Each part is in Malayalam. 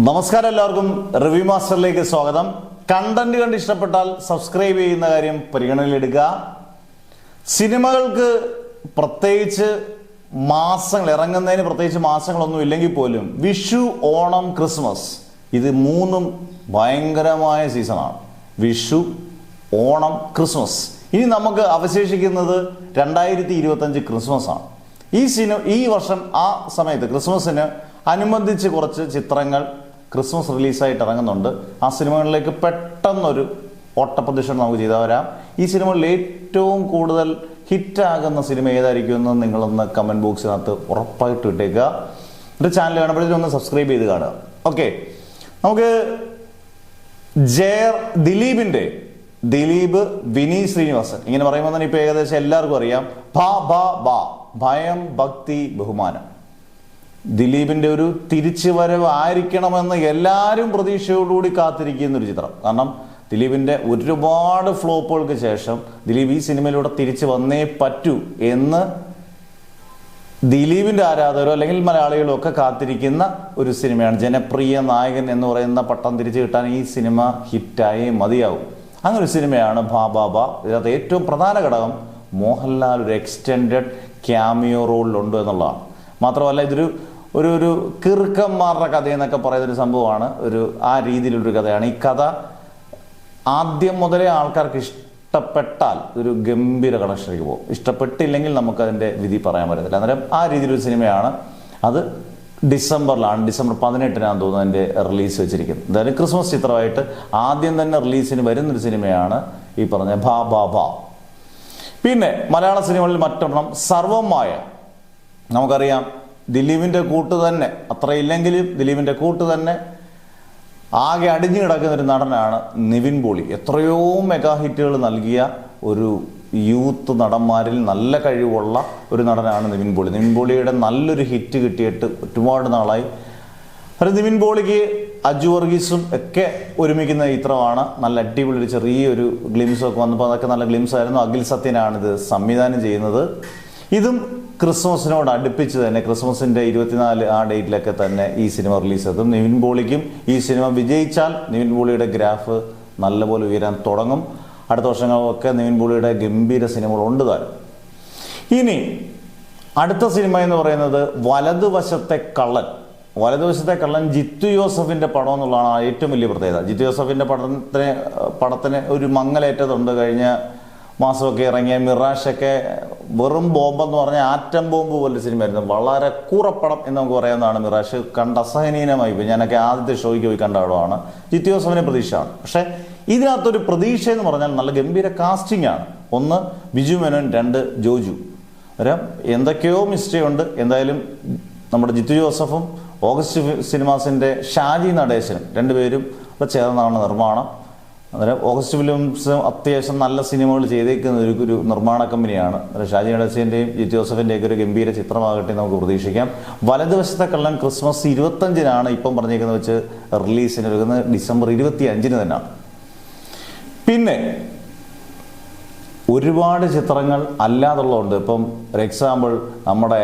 നമസ്കാരം, എല്ലാവർക്കും റിവ്യൂ മാസ്റ്ററിലേക്ക് സ്വാഗതം. കണ്ടന്റ് കണ്ട് ഇഷ്ടപ്പെട്ടാൽ സബ്സ്ക്രൈബ് ചെയ്യുന്ന കാര്യം പരിഗണനയിലെടുക്കുക. സിനിമകൾക്ക് പ്രത്യേകിച്ച് മാസങ്ങൾ ഇറങ്ങുന്നതിന് പ്രത്യേകിച്ച് മാസങ്ങളൊന്നും ഇല്ലെങ്കിൽ പോലും വിഷു, ഓണം, ക്രിസ്മസ് ഇത് മൂന്നും ഭയങ്കരമായ സീസണാണ്. വിഷു, ഓണം, ക്രിസ്മസ്. ഇനി നമുക്ക് അവശേഷിക്കുന്നത് 2025 ക്രിസ്മസ് ആണ്. ഈ വർഷം ആ സമയത്ത് ക്രിസ്മസിന് അനുബന്ധിച്ച് കുറച്ച് ചിത്രങ്ങൾ ക്രിസ്മസ് റിലീസായിട്ട് ഇറങ്ങുന്നുണ്ട്. ആ സിനിമകളിലേക്ക് പെട്ടെന്നൊരു ഓട്ടപ്രദക്ഷിണം നമുക്ക് ചെയ്താൽ വരാം. ഈ സിനിമകളിൽ ഏറ്റവും കൂടുതൽ ഹിറ്റാകുന്ന സിനിമ ഏതായിരിക്കുമെന്ന് നിങ്ങളൊന്ന് കമൻറ്റ് ബോക്സിനകത്ത് ഉറപ്പായിട്ട് ഇട്ടേക്കുക. എൻ്റെ ചാനൽ കാണുമ്പോഴേക്കും ഒന്ന് സബ്സ്ക്രൈബ് ചെയ്ത് കാണുക. ഓക്കെ, നമുക്ക് ദിലീപ്, വിനീത് ശ്രീനിവാസൻ ഇങ്ങനെ പറയുമ്പോൾ തന്നെ ഇപ്പോൾ ഏകദേശം എല്ലാവർക്കും അറിയാം. ഭയം, ഭക്തി, ബഹുമാനം. ദിലീപിന്റെ ഒരു തിരിച്ചുവരവ് ആയിരിക്കണമെന്ന് എല്ലാവരും പ്രതീക്ഷയോടുകൂടി കാത്തിരിക്കുന്ന ഒരു ചിത്രം. കാരണം ദിലീപിന്റെ ഒരുപാട് ഫ്ലോപ്പുകൾക്ക് ശേഷം ദിലീപ് ഈ സിനിമയിലൂടെ തിരിച്ചു വന്നേ പറ്റൂ എന്ന് ദിലീപിന്റെ ആരാധകരോ അല്ലെങ്കിൽ മലയാളികളോ ഒക്കെ കാത്തിരിക്കുന്ന ഒരു സിനിമയാണ്. ജനപ്രിയ നായകൻ എന്ന് പറയുന്ന പട്ടം തിരിച്ചു കിട്ടാൻ ഈ സിനിമ ഹിറ്റായി മതിയാവും. അങ്ങനെ ഒരു സിനിമയാണ് ഇതിനകത്ത് ഏറ്റവും പ്രധാന ഘടകം മോഹൻലാൽ ഒരു എക്സ്റ്റെൻഡഡ് ക്യാമിയോ റോളിലുണ്ട് എന്നുള്ളതാണ്. മാത്രമല്ല ഇതൊരു ഒരു കിറുക്കന്മാരുടെ കഥ എന്നൊക്കെ പറയുന്നൊരു സംഭവമാണ്. ആ രീതിയിലുള്ളൊരു കഥയാണ്. ഈ കഥ ആദ്യം മുതലേ ആൾക്കാർക്ക് ഇഷ്ടപ്പെട്ടാൽ ഒരു ഗംഭീര കണക്ഷനിലേക്ക് പോകും. ഇഷ്ടപ്പെട്ടില്ലെങ്കിൽ നമുക്കതിൻ്റെ വിധി പറയാൻ പറ്റത്തില്ല. അന്നേരം ആ രീതിയിലൊരു സിനിമയാണ്. അത് ഡിസംബറിലാണ്, ഡിസംബർ 18-നാണ് തോന്നുന്നു അതിൻ്റെ റിലീസ് വെച്ചിരിക്കുന്നത്. എന്തായാലും ക്രിസ്മസ് ചിത്രമായിട്ട് ആദ്യം തന്നെ റിലീസിന് വരുന്നൊരു സിനിമയാണ് ഈ പറഞ്ഞ ഭാ. പിന്നെ മലയാള സിനിമകളിൽ മറ്റൊരെണ്ണം സർവമായ. നമുക്കറിയാം ദിലീപിൻ്റെ കൂട്ട് തന്നെ, അത്രയില്ലെങ്കിലും ദിലീപിൻ്റെ കൂട്ട് തന്നെ ആകെ അടിഞ്ഞു കിടക്കുന്ന ഒരു നടനാണ് നിവിൻ പോളി. എത്രയോ മെഗാ ഹിറ്റുകൾ നൽകിയ ഒരു യൂത്ത് നടന്മാരിൽ നല്ല കഴിവുള്ള ഒരു നടനാണ് നിവിൻ പോളി. നിവിൻ പോളിയുടെ നല്ലൊരു ഹിറ്റ് കിട്ടിയിട്ട് ഒരുപാട് നാളായി. അത് നിവിൻ പോളിക്ക് അജു വർഗീസും ഒക്കെ ഒരുമിക്കുന്ന ചിത്രമാണ്. നല്ല അടിപൊളി ഒരു ചെറിയൊരു ഗ്ലിംസൊക്കെ വന്നപ്പോൾ അതൊക്കെ നല്ല ഗ്ലിംസ് ആയിരുന്നു. അഖിൽ സത്യനാണ് ഇത് സംവിധാനം ചെയ്യുന്നത്. ഇതും ക്രിസ്മസിനോട് അടുപ്പിച്ച് തന്നെ ക്രിസ്മസിന്റെ 24 ആ ഡേറ്റിലൊക്കെ തന്നെ ഈ സിനിമ റിലീസ് ചെയ്തും. നിവിൻ പോളിക്കും ഈ സിനിമ വിജയിച്ചാൽ നിവിൻ പോളിയുടെ ഗ്രാഫ് നല്ലപോലെ ഉയരാൻ തുടങ്ങും. അടുത്ത വർഷങ്ങളൊക്കെ നിവിൻ പോളിയുടെ ഗംഭീര സിനിമകളുണ്ട് താനും. ഇനി അടുത്ത സിനിമ എന്ന് പറയുന്നത് വലതുവശത്തെ കള്ളൻ ജിത്തു ജോസഫിന്റെ പടം എന്നുള്ളതാണ് ഏറ്റവും വലിയ പ്രത്യേകത. ജിത്തു ജോസഫിന്റെ പടത്തിന് ഒരു മങ്ങലേറ്റതുണ്ട്. കഴിഞ്ഞ മാസമൊക്കെ ഇറങ്ങിയ മിറാഷൊക്കെ വെറും ബോംബെന്ന് പറഞ്ഞാൽ ആറ്റം ബോംബ് പോലൊരു സിനിമയായിരുന്നു. വളരെ കൂറപ്പടം എന്ന് നമുക്ക് പറയാവുന്നതാണ്. മിറാഷ് കണ്ട അസഹനീയമായി പോയി. ഞാനൊക്കെ ആദ്യത്തെ ഷോയ്ക്ക് പോയി കണ്ട ആളാണ്. ജിത്തു ജോസഫിന് പ്രതീക്ഷയാണ്. പക്ഷേ ഇതിനകത്തൊരു പ്രതീക്ഷ എന്ന് പറഞ്ഞാൽ നല്ല ഗംഭീര കാസ്റ്റിംഗ് ആണ്. 1 ബിജു മേനോൻ, 2 ജോജു. എന്തൊക്കെയോ മിസ്റ്റേക്ക് ഉണ്ട്. എന്തായാലും നമ്മുടെ ജിത്തു ജോസഫും ഓഗസ്റ്റ് സിനിമാസിന്റെ ഷാജി നടേശനും രണ്ടുപേരും ചേർന്നാണ് നിർമ്മാണം. അന്നേരം ഓഗസ്റ്റ് ഫിലിംസ് അത്യാവശ്യം നല്ല സിനിമകൾ ചെയ്തേക്കുന്ന ഒരു നിർമ്മാണ കമ്പനിയാണ്. ഷാജി നടേശന്റെയും ജിത്തു ജോസഫിന്റെയൊക്കെ ഒരു ഗംഭീര ചിത്രമാകട്ടെ നമുക്ക് പ്രതീക്ഷിക്കാം. വലതുവശത്തെ കള്ളൻ ക്രിസ്മസ് 25-നാണ് ഇപ്പം പറഞ്ഞേക്കുന്നത് വെച്ച് റിലീസിന് ഒരുങ്ങുന്നത്. ഡിസംബർ 25-ന് തന്നെയാണ്. പിന്നെ ഒരുപാട് ചിത്രങ്ങൾ അല്ലാതുള്ളതുണ്ട്. ഇപ്പം ഒരു എക്സാമ്പിൾ നമ്മുടെ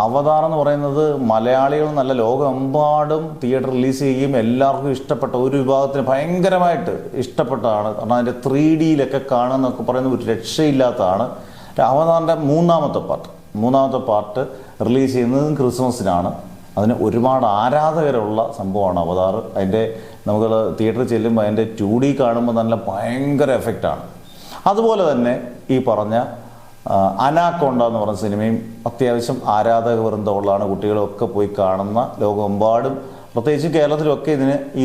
അവതാർ എന്ന് പറയുന്നത് മലയാളികൾ നല്ല ലോകമെമ്പാടും തിയേറ്റർ റിലീസ് ചെയ്യുകയും എല്ലാവർക്കും ഇഷ്ടപ്പെട്ട ഒരു വിഭാഗത്തിന് ഭയങ്കരമായിട്ട് ഇഷ്ടപ്പെട്ടതാണ്. കാരണം അതിൻ്റെ 3Dയിലൊക്കെ കാണുന്നൊക്കെ പറയുന്നത് ഒരു രക്ഷയില്ലാത്തതാണ്. അവതാറിൻ്റെ മൂന്നാമത്തെ പാർട്ട് റിലീസ് ചെയ്യുന്നതും ക്രിസ്മസിനാണ്. അതിന് ഒരുപാട് ആരാധകരുള്ള സംഭവമാണ് അവതാർ. അതിൻ്റെ നമുക്ക് തിയേറ്ററിൽ ചെല്ലുമ്പോൾ അതിൻ്റെ 2D കാണുമ്പോൾ നല്ല ഭയങ്കര എഫക്റ്റാണ്. അതുപോലെ തന്നെ ഈ പറഞ്ഞ അനാക്കോണ്ട എന്ന് പറഞ്ഞ സിനിമയും അത്യാവശ്യം ആരാധക വൃന്ദമുള്ളതാണ്. കുട്ടികളൊക്കെ പോയി കാണുന്ന, ലോകമെമ്പാടും പ്രത്യേകിച്ച് കേരളത്തിലൊക്കെ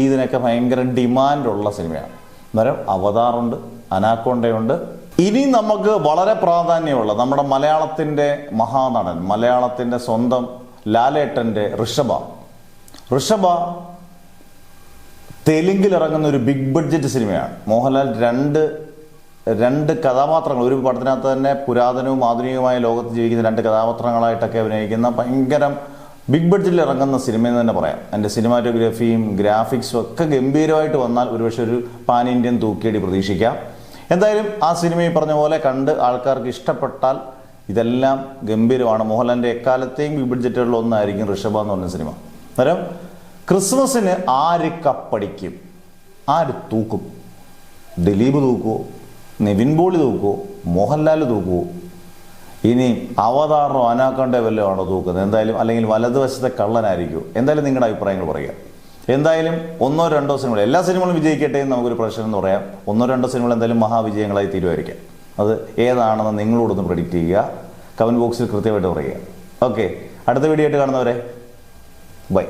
ഇതിനൊക്കെ ഭയങ്കര ഡിമാൻഡുള്ള സിനിമയാണ്. അന്നേരം അവതാറുണ്ട്, അനാക്കോണ്ടയുണ്ട്. ഇനി നമുക്ക് വളരെ പ്രാധാന്യമുള്ള നമ്മുടെ മലയാളത്തിൻ്റെ മഹാനടൻ, മലയാളത്തിൻ്റെ സ്വന്തം ലാലേട്ടൻ്റെ ഋഷഭ തെലുങ്കിൽ ഇറങ്ങുന്ന ഒരു ബിഗ് ബഡ്ജറ്റ് സിനിമയാണ്. മോഹൻലാൽ രണ്ട് കഥാപാത്രങ്ങൾ ഒരു പടത്തിനകത്ത് തന്നെ പുരാതനവും ആധുനികവുമായ ലോകത്ത് ജീവിക്കുന്ന 2 കഥാപാത്രങ്ങളായിട്ടൊക്കെ അഭിനയിക്കുന്ന ഭയങ്കര ബിഗ് ബഡ്ജറ്റിൽ ഇറങ്ങുന്ന സിനിമയെന്ന് തന്നെ പറയാം. അതിൻ്റെ സിനിമാറ്റോഗ്രാഫിയും ഗ്രാഫിക്സും ഒക്കെ ഗംഭീരമായിട്ട് വന്നാൽ ഒരുപക്ഷെ ഒരു പാൻ ഇന്ത്യൻ തൂക്കിയടി പ്രതീക്ഷിക്കാം. എന്തായാലും ആ സിനിമയിൽ പറഞ്ഞ പോലെ കണ്ട് ആൾക്കാർക്ക് ഇഷ്ടപ്പെട്ടാൽ ഇതെല്ലാം ഗംഭീരമാണ്. മോഹൻലാലിൻ്റെ എക്കാലത്തെയും ബിഗ് ബഡ്ജറ്റുകളിൽ ഒന്നായിരിക്കും ഋഷഭ എന്ന് പറഞ്ഞ സിനിമ. അന്നേരം ക്രിസ്മസിന് ആര് കപ്പടിക്കും? ആര് തൂക്കും? ദിലീപ് തൂക്കുവോ? നിവിൻ പോളി തൂക്കുവോ? മോഹൻലാൽ തൂക്കുവോ? ഇനി അവതാറിനോ അനാക്കണ്ടോ വല്ലതും ആണോ തൂക്കുന്നത്? എന്തായാലും അല്ലെങ്കിൽ വലതുവശത്തെ കള്ളനായിരിക്കുമോ? എന്തായാലും നിങ്ങളുടെ അഭിപ്രായങ്ങൾ പറയുക. എന്തായാലും 1-2 സിനിമകൾ, എല്ലാ സിനിമകളും വിജയിക്കട്ടെ എന്ന് നമുക്കൊരു പ്രശ്നം എന്ന് പറയാം. 1-2 സിനിമകൾ എന്തായാലും മഹാവിജയങ്ങളായി തീരുമായിരിക്കാം. അത് ഏതാണെന്ന് നിങ്ങളോടൊന്ന് പ്രെഡിക്റ്റ് ചെയ്യുക, കമൻറ്റ് ബോക്സിൽ കൃത്യമായിട്ട് പറയുക. ഓക്കെ, അടുത്ത വീഡിയോ ആയിട്ട് കാണുന്നവരെ ബൈ.